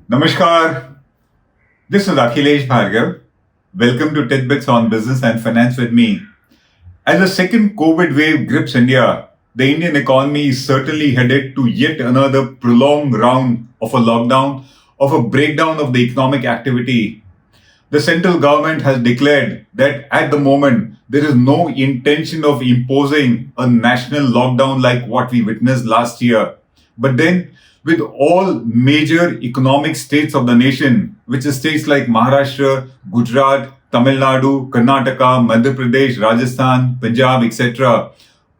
Namaskar. This is Akhilesh Bhargav. Welcome to Tidbits on Business and Finance with me. As the second COVID wave grips India, the Indian economy is certainly headed to yet another prolonged round of a lockdown, of a breakdown of the economic activity. The central government has declared that at the moment there is no intention of imposing a national lockdown like what we witnessed last year. But then, with all major economic states of the nation, which is states like Maharashtra, Gujarat, Tamil Nadu, Karnataka, Madhya Pradesh, Rajasthan, Punjab, etc.,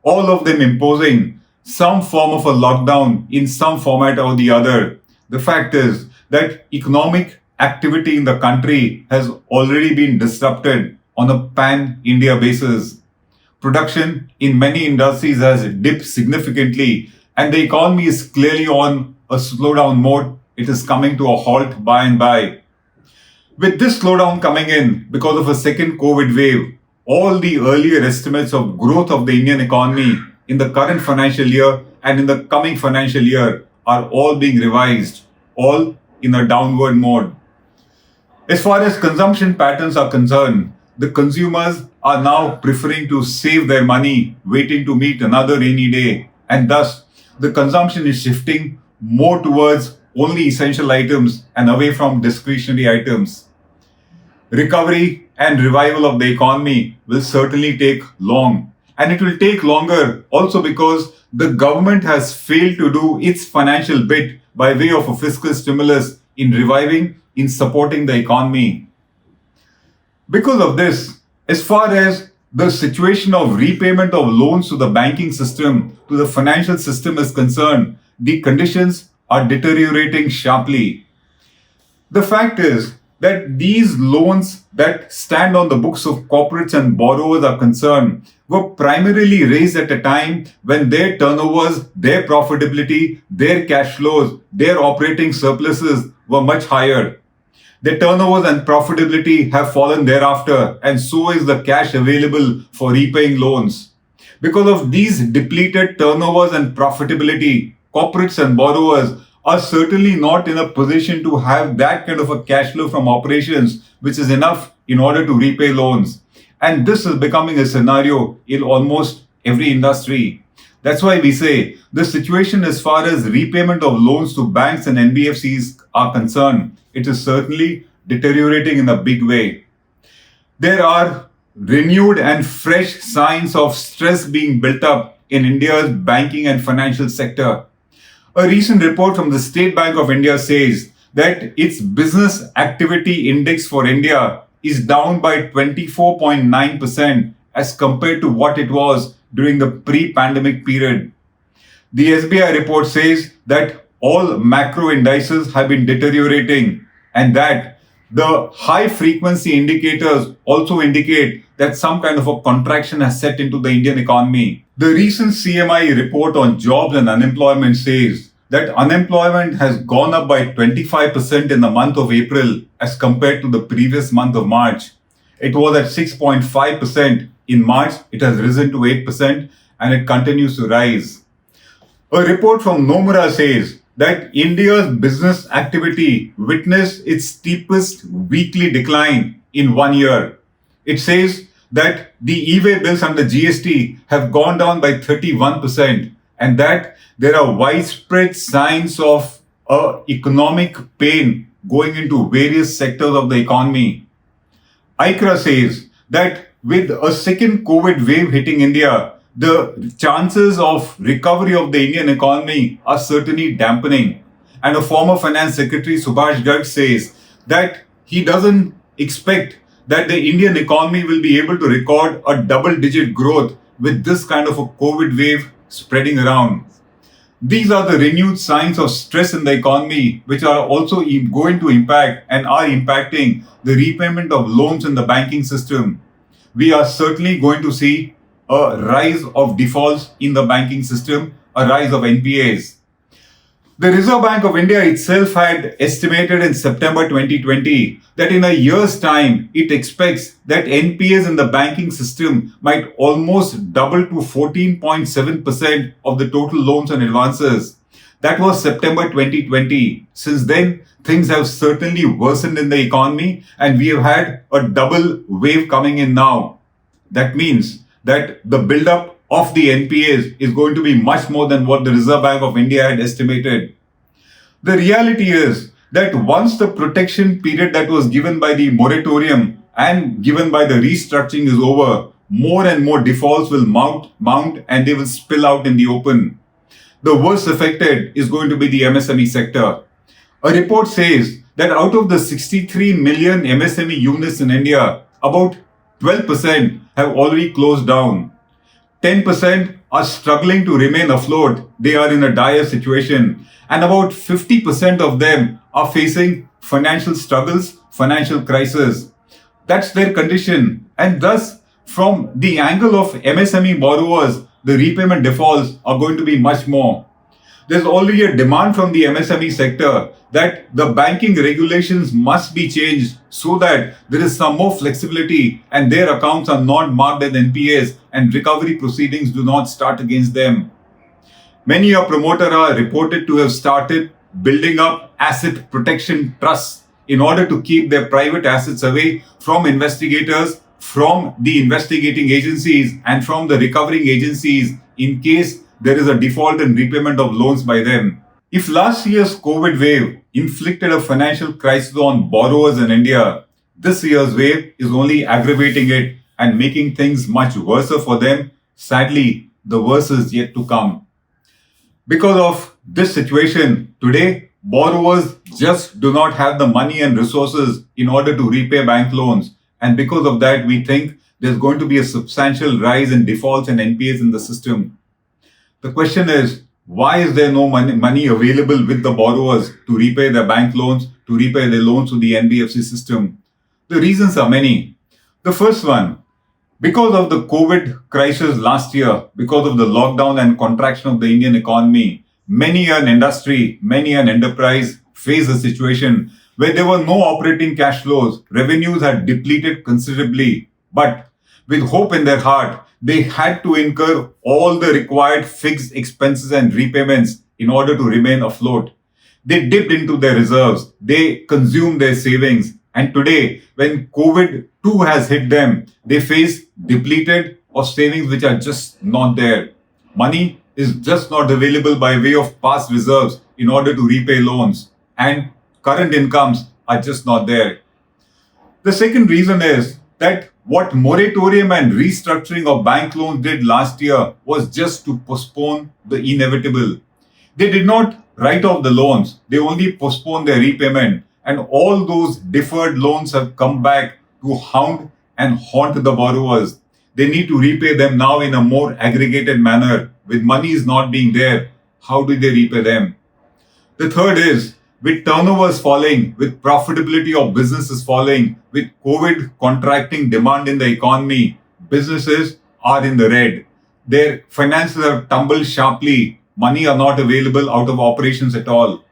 all of them imposing some form of a lockdown in some format or the other. The fact is that economic activity in the country has already been disrupted on a pan India basis. Production in many industries has dipped significantly, and the economy is clearly on a slowdown mode. It is coming to a halt by and by. With this slowdown coming in because of a second COVID wave, all the earlier estimates of growth of the Indian economy in the current financial year and in the coming financial year are all being revised, all in a downward mode. As far as consumption patterns are concerned, the consumers are now preferring to save their money, waiting to meet another rainy day, and thus the consumption is shifting more towards only essential items and away from discretionary items. Recovery and revival of the economy will certainly take long, and it will take longer also because the government has failed to do its financial bit by way of a fiscal stimulus in reviving, in supporting the economy. Because of this, as far as the situation of repayment of loans to the banking system, to the financial system is concerned, the conditions are deteriorating sharply. The fact is that these loans that stand on the books of corporates and borrowers are concerned were primarily raised at a time when their turnovers, their profitability, their cash flows, their operating surpluses were much higher. Their turnovers and profitability have fallen thereafter, and so is the cash available for repaying loans. Because of these depleted turnovers and profitability, corporates and borrowers are certainly not in a position to have that kind of a cash flow from operations which is enough in order to repay loans. And this is becoming a scenario in almost every industry. That's why we say the situation as far as repayment of loans to banks and NBFCs are concerned, it is certainly deteriorating in a big way. There are renewed and fresh signs of stress being built up in India's banking and financial sector. A recent report from the State Bank of India says that its business activity index for India is down by 24.9% as compared to what it was during the pre-pandemic period. The SBI report says that all macro indices have been deteriorating and that the high frequency indicators also indicate that some kind of a contraction has set into the Indian economy. The recent CMI report on jobs and unemployment says that unemployment has gone up by 25% in the month of April as compared to the previous month of March. It was at 6.5% in March, it has risen to 8% and it continues to rise. A report from Nomura says that India's business activity witnessed its steepest weekly decline in 1 year. It says that the e-way bills under GST have gone down by 31% and that there are widespread signs of economic pain going into various sectors of the economy. ICRA says that with a second COVID wave hitting India, the chances of recovery of the Indian economy are certainly dampening. And a former finance secretary, Subhash Garg, says that he doesn't expect that the Indian economy will be able to record a double-digit growth with this kind of a COVID wave spreading around. These are the renewed signs of stress in the economy, which are also going to impact and are impacting the repayment of loans in the banking system. We are certainly going to see a rise of defaults in the banking system, a rise of NPAs. The Reserve Bank of India itself had estimated in September 2020 that in a year's time, it expects that NPAs in the banking system might almost double to 14.7% of the total loans and advances. That was September 2020. Since then, things have certainly worsened in the economy and we have had a double wave coming in now. That means that the buildup of the NPAs is going to be much more than what the Reserve Bank of India had estimated. The reality is that once the protection period that was given by the moratorium and given by the restructuring is over, more and more defaults will mount and they will spill out in the open. The worst affected is going to be the MSME sector. A report says that out of the 63 million MSME units in India, about 12% have already closed down. 10% are struggling to remain afloat. They are in a dire situation. And about 50% of them are facing financial struggles, financial crisis. That's their condition. And thus, from the angle of MSME borrowers, the repayment defaults are going to be much more. There's already a demand from the MSME sector that the banking regulations must be changed so that there is some more flexibility and their accounts are not marked as NPAs and recovery proceedings do not start against them. Many a promoter are reported to have started building up asset protection trusts in order to keep their private assets away from investigators, from the investigating agencies and from the recovering agencies in case there is a default and repayment of loans by them. If last year's COVID wave inflicted a financial crisis on borrowers in India, this year's wave is only aggravating it and making things much worse for them. Sadly, the worst is yet to come. Because of this situation, today, borrowers just do not have the money and resources in order to repay bank loans. And because of that, we think there's going to be a substantial rise in defaults and NPAs in the system. The question is, why is there no money available with the borrowers to repay their bank loans, to repay their loans to the NBFC system? The reasons are many. The first one, because of the COVID crisis last year, because of the lockdown and contraction of the Indian economy, many an industry, many an enterprise faced a situation where there were no operating cash flows, revenues had depleted considerably, but with hope in their heart, they had to incur all the required fixed expenses and repayments in order to remain afloat. They dipped into their reserves, they consumed their savings, and today, when COVID-2 has hit them, they face depleted or savings which are just not there. Money is just not available by way of past reserves in order to repay loans, and current incomes are just not there. The second reason is that what moratorium and restructuring of bank loans did last year was just to postpone the inevitable. They did not write off the loans, they only postponed their repayment, and all those deferred loans have come back to hound and haunt the borrowers. They need to repay them now in a more aggregated manner. With monies not being there, how do they repay them? The third is, with turnovers falling, with profitability of businesses falling, with COVID contracting demand in the economy, businesses are in the red. Their finances have tumbled sharply. Money are not available out of operations at all.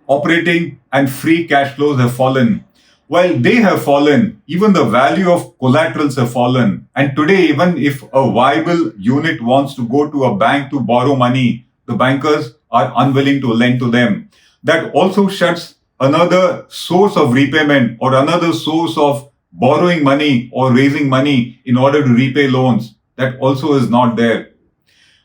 Operating and free cash flows have fallen. While they have fallen, even the value of collaterals have fallen. And today, even if a viable unit wants to go to a bank to borrow money, the bankers are unwilling to lend to them. That also shuts another source of repayment or another source of borrowing money or raising money in order to repay loans. That also is not there.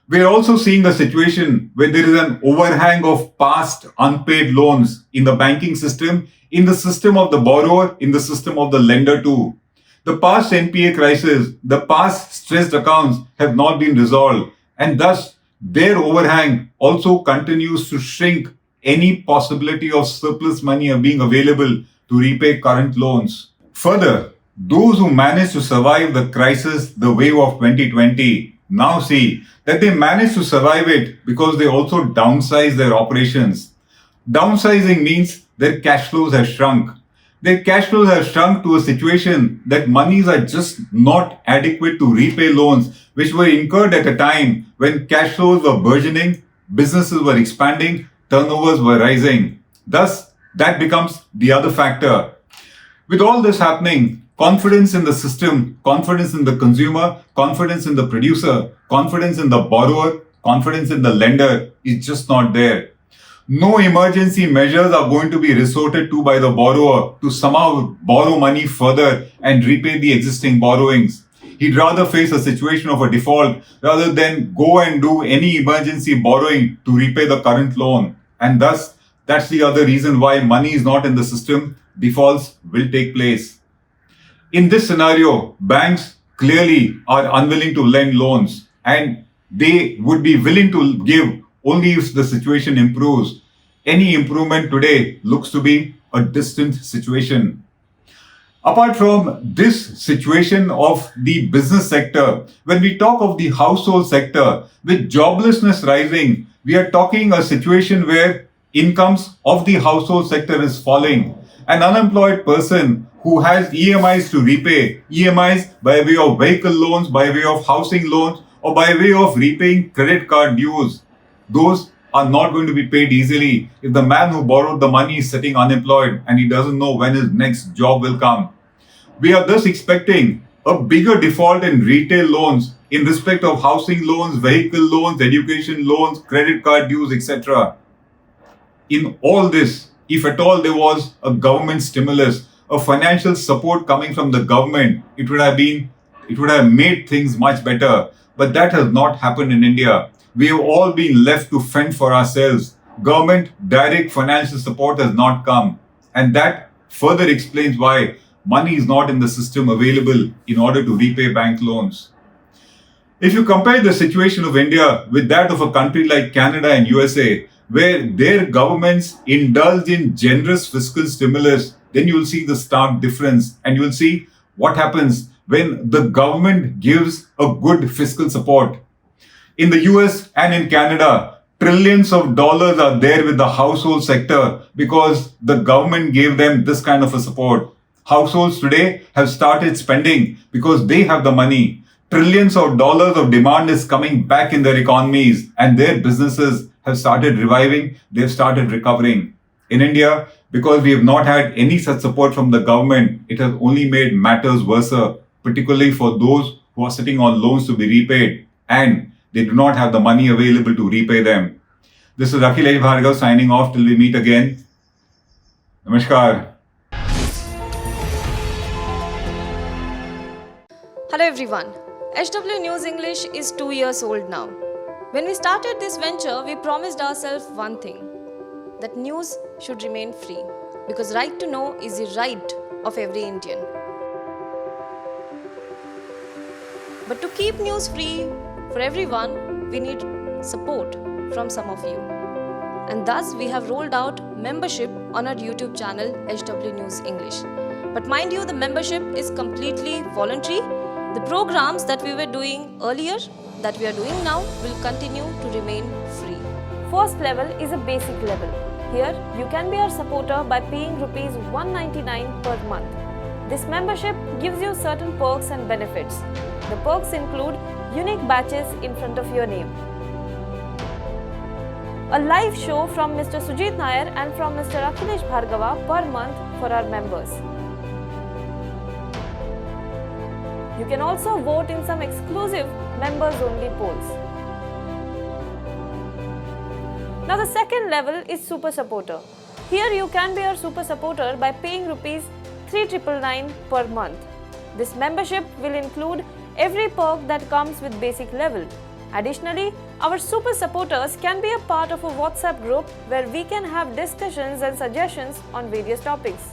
We are also seeing a situation where there is an overhang of past unpaid loans in the banking system, in the system of the borrower, in the system of the lender too. The past NPA crisis, the past stressed accounts have not been resolved, and thus their overhang also continues to shrink any possibility of surplus money being available to repay current loans. Further, those who managed to survive the crisis, the wave of 2020, now see that they managed to survive it because they also downsized their operations. Downsizing means their cash flows have shrunk. Their cash flows have shrunk to a situation that monies are just not adequate to repay loans which were incurred at a time when cash flows were burgeoning, businesses were expanding, turnovers were rising. Thus, that becomes the other factor. With all this happening, confidence in the system, confidence in the consumer, confidence in the producer, confidence in the borrower, confidence in the lender is just not there. No emergency measures are going to be resorted to by the borrower to somehow borrow money further and repay the existing borrowings. He'd rather face a situation of a default rather than go and do any emergency borrowing to repay the current loan. And thus, that's the other reason why money is not in the system. Defaults will take place. In this scenario, banks clearly are unwilling to lend loans and they would be willing to give only if the situation improves. Any improvement today looks to be a distant situation. Apart from this situation of the business sector, when we talk of the household sector, with joblessness rising, we are talking a situation where incomes of the household sector is falling. An unemployed person who has EMIs to repay, EMIs by way of vehicle loans, by way of housing loans, or by way of repaying credit card dues, those are not going to be paid easily if the man who borrowed the money is sitting unemployed and he doesn't know when his next job will come. We are thus expecting a bigger default in retail loans in respect of housing loans, vehicle loans, education loans, credit card dues, etc. In all this, if at all there was a government stimulus, a financial support coming from the government, it would have made things much better. But that has not happened in India. We have all been left to fend for ourselves. Government direct financial support has not come. And that further explains why money is not in the system available in order to repay bank loans. If you compare the situation of India with that of a country like Canada and USA, where their governments indulge in generous fiscal stimulus, then you will see the stark difference and you will see what happens when the government gives a good fiscal support. In the US and in Canada, trillions of dollars are there with the household sector because the government gave them this kind of a support. Households today have started spending because they have the money. Trillions of dollars of demand is coming back in their economies and their businesses have started reviving, they've started recovering. In India, because we have not had any such support from the government, it has only made matters worse, particularly for those who are sitting on loans to be repaid and they do not have the money available to repay them. This is Akhilesh Bhargav signing off till we meet again. Namaskar. Hello everyone. HW News English is 2 years old now. When we started this venture, we promised ourselves one thing, that news should remain free, because right to know is the right of every Indian. But to keep news free for everyone, we need support from some of you. And thus we have rolled out membership on our YouTube channel HW News English. But mind you, the membership is completely voluntary. The programs that we were doing earlier, that we are doing now, will continue to remain free. First level is a basic level. Here, you can be our supporter by paying Rs 199 per month. This membership gives you certain perks and benefits. The perks include unique badges in front of your name, a live show from Mr. Sujit Nair and from Mr. Akhilesh Bhargava per month for our members. You can also vote in some exclusive members-only polls. Now the second level is Super Supporter. Here you can be our Super Supporter by paying Rs 3,999 per month. This membership will include every perk that comes with basic level. Additionally, our Super Supporters can be a part of a WhatsApp group where we can have discussions and suggestions on various topics.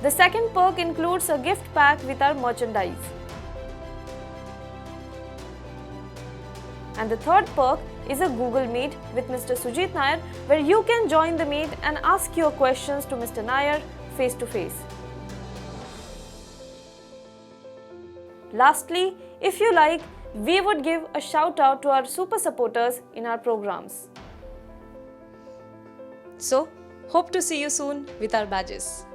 The second perk includes a gift pack with our merchandise. And the third perk is a Google Meet with Mr. Sujit Nair, where you can join the meet and ask your questions to Mr. Nair face to face. Lastly, if you like, we would give a shout out to our super supporters in our programs. So, hope to see you soon with our badges.